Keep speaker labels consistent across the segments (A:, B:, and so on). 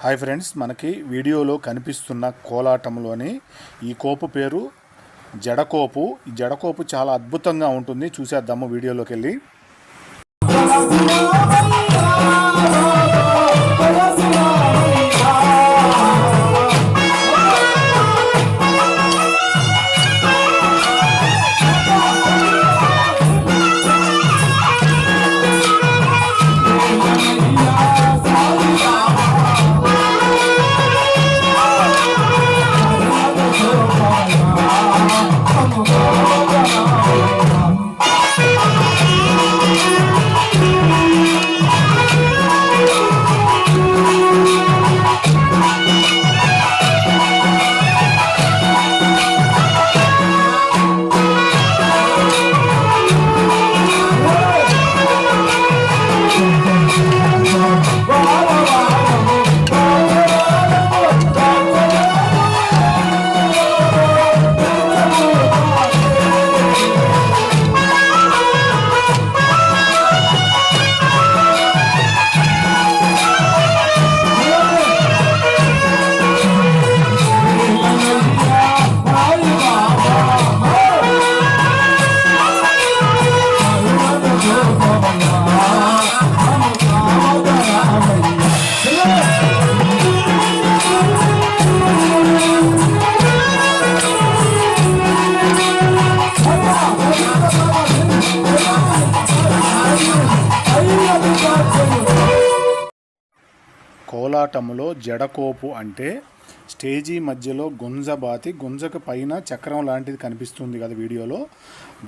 A: Hi friends, మనకి వీడియోలో కనిపిస్తున్న కోలాటంలోని ఈ కోపు పేరు జడకోపు. ఈ జడకోపు చాలా అద్భుతంగా ఉంటుంది. చూసేద్దాము వీడియోలోకి వెళ్ళి. కోలాటములో జడకోపు అంటే స్టేజీ మధ్యలో గుంజ బాతి, గుంజకు పైన చక్రం లాంటిది కనిపిస్తుంది కదా వీడియోలో.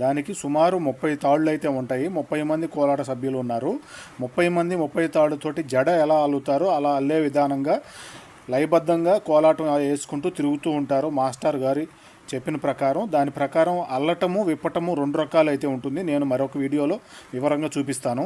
A: దానికి సుమారు 30 తాళ్ళు అయితే ఉంటాయి. 30 మంది కోలాట సభ్యులు ఉన్నారు. 30 మంది 30 తాళ్ళతోటి జడ ఎలా అల్లుతారో అలా అల్లే విధానంగా లయబద్ధంగా కోలాటం వేసుకుంటూ తిరుగుతూ ఉంటారు. మాస్టర్ గారి చెప్పిన ప్రకారం, దాని ప్రకారం అల్లటము విప్పటము 2 రకాలు అయితే ఉంటుంది. నేను మరొక వీడియోలో వివరంగా చూపిస్తాను.